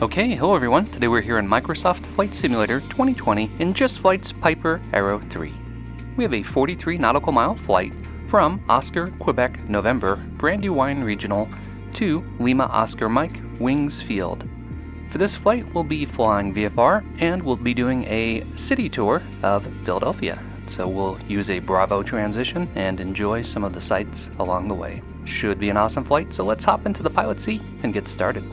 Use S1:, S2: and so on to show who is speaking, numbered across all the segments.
S1: Okay, hello everyone. Today we're here in Microsoft Flight Simulator 2020 in JustFlight's Piper Arrow 3. We have a 43 nautical mile flight from Oscar, Quebec, November, Brandywine Regional to Lima Oscar Mike, Wings Field. For this flight, we'll be flying VFR and we'll be doing a city tour of Philadelphia. So we'll use a Bravo transition and enjoy some of the sights along the way. Should be an awesome flight, so let's hop into the pilot seat and get started.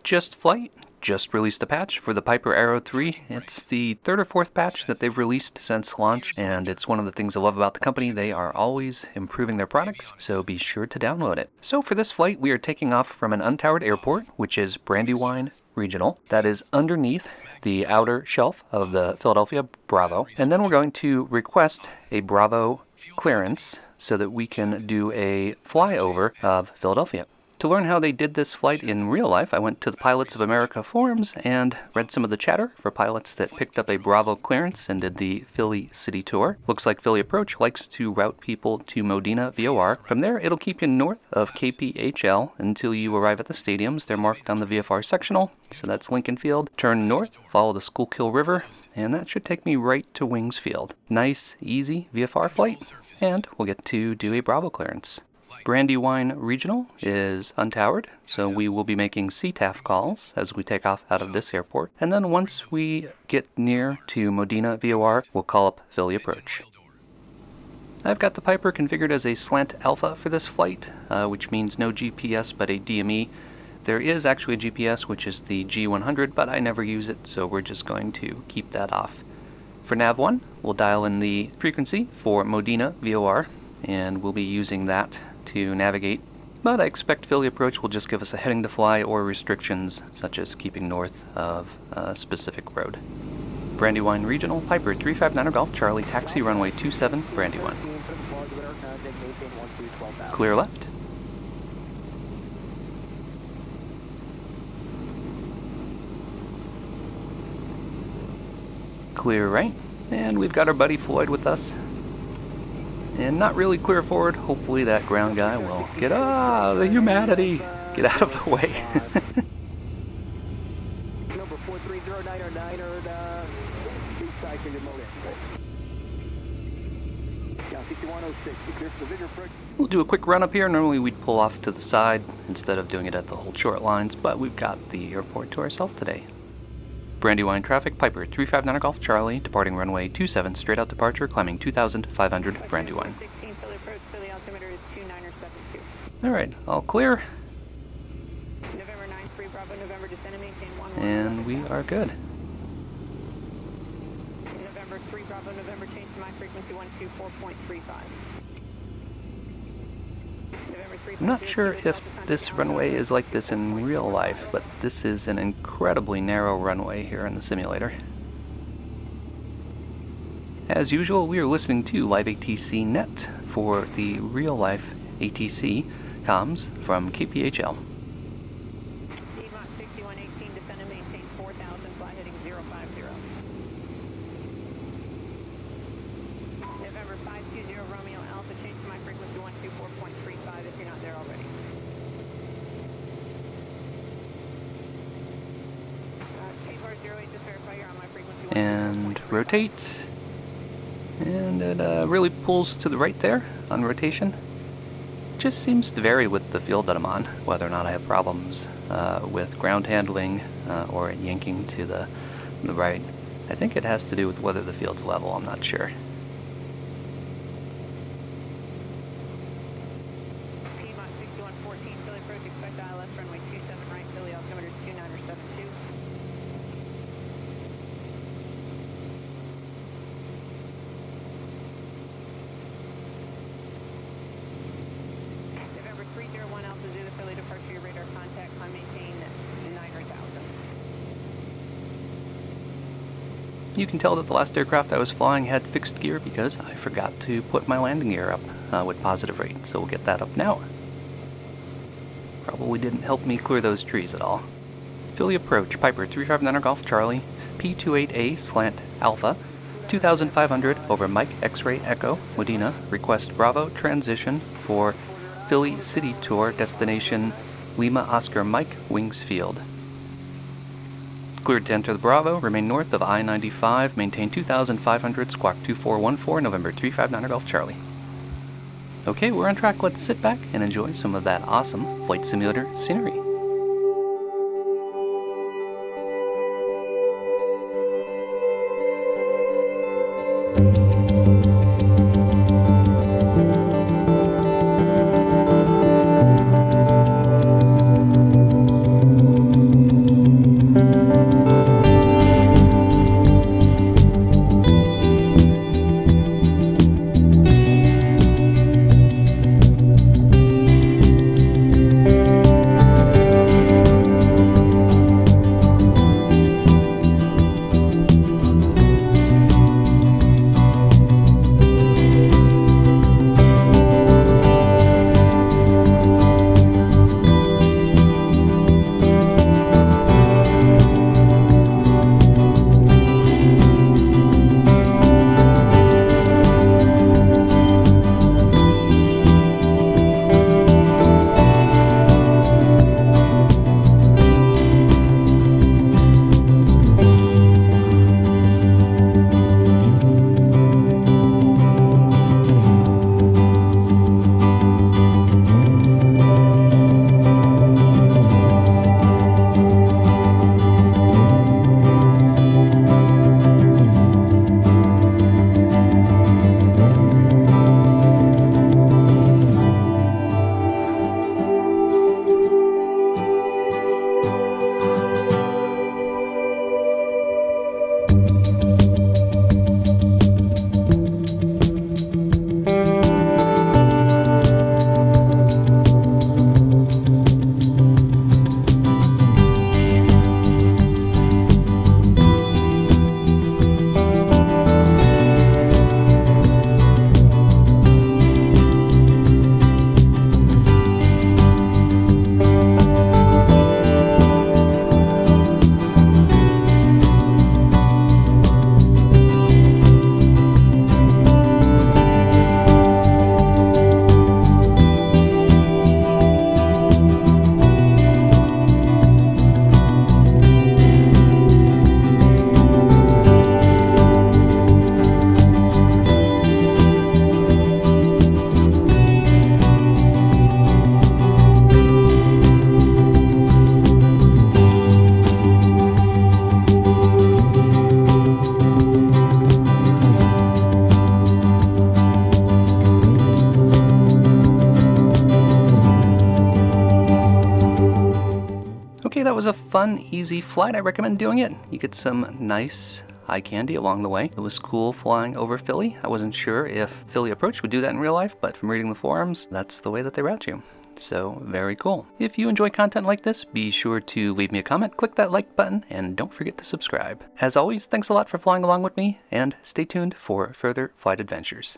S1: JustFlight just released a patch for the Piper Arrow 3. It's the third or fourth patch that they've released since launch, and it's one of the things I love about the company. They are always improving their products, so be sure to download it. So for this flight, we are taking off from an untowered airport, which is Brandywine Regional. That is underneath the outer shelf of the Philadelphia Bravo. And then we're going to request a Bravo clearance so that we can do a flyover of Philadelphia. To learn how they did this flight in real life, I went to the Pilots of America forums and read some of the chatter for pilots that picked up a Bravo clearance and did the Philly city tour. Looks like Philly Approach likes to route people to Modena VOR. From there, it'll keep you north of KPHL until you arrive at the stadiums. They're marked on the VFR sectional, so that's Lincoln Field. Turn north, follow the Schuylkill River, and that should take me right to Wings Field. Nice, easy VFR flight, and we'll get to do a Bravo clearance. Brandywine Regional is untowered, so we will be making CTAF calls as we take off out of this airport. And then once we get near to Modena VOR, we'll call up Philly Approach. I've got the Piper configured as a slant alpha for this flight, which means no GPS but a DME. There is actually a GPS, which is the G100, but I never use it, so we're just going to keep that off. For nav1, we'll dial in the frequency for Modena VOR, and we'll be using that to navigate, but I expect Philly Approach will just give us a heading to fly or restrictions such as keeping north of a specific road. Brandywine Regional, Piper 359 Golf Charlie, taxi runway 27, Brandywine. Clear left. Clear right, and we've got our buddy Floyd with us. And not really clear forward. Hopefully that ground guy will get, the humanity! Get out of the way.
S2: Number 430909 or east side for your motor. Yeah, 6106. Clear for visual approach.
S1: We'll do a quick run up here. Normally we'd pull off to the side instead of doing it at the whole short lines, but we've got the airport to ourselves today. Brandywine traffic, Piper 359 Golf Charlie, departing runway 27, straight out departure, climbing 2,500, Brandywine. Alright, all clear.
S2: November 93 Bravo, November descend and maintain 11.
S1: And we are good.
S2: November 3 Bravo, November change to my frequency 124.35.
S1: I'm not sure if this runway is like this in real life, but this is an incredibly narrow runway here in the simulator. As usual, we are listening to Live ATC Net for the real life ATC comms from KPHL.
S2: Mach 6118, descend and maintain 4,000, fly heading 050. November 520 Romeo Alpha, change to my frequency 124.35 if you're not there already. T-bar 08, just verify you're on my frequency.
S1: And rotate. And it really pulls to the right there on rotation. Just seems to vary with the field that I'm on, whether or not I have problems with ground handling or yanking to the right. I think it has to do with whether the field's level, I'm not sure.
S2: Mach 6114, Philly approach, expect ILS runway 27 right, Philly altimeter 2972. November 301 Alpha Zulu, Philly departure, your radar contact, climb maintain 9,000.
S1: You can tell that the last aircraft I was flying had fixed gear because I forgot to put my landing gear up with positive rate, so we'll get that up now. Probably didn't help me clear those trees at all. Philly approach, Piper 359 Golf Charlie, P28A slant Alpha, 2,500 over Mike X-Ray Echo, Modena, request Bravo transition for Philly City Tour, destination Lima Oscar Mike, Wings Field. Cleared to enter the Bravo, remain north of I-95, maintain 2,500, squawk 2414, November 359 Golf Charlie. Okay, we're on track. Let's sit back and enjoy some of that awesome flight simulator scenery. Okay, that was a fun, easy flight. I recommend doing it. You get some nice eye candy along the way. It was cool flying over Philly. I wasn't sure if Philly Approach would do that in real life, but from reading the forums, that's the way that they route you. So, very cool. If you enjoy content like this, be sure to leave me a comment, click that like button, and don't forget to subscribe. As always, thanks a lot for flying along with me, and stay tuned for further flight adventures.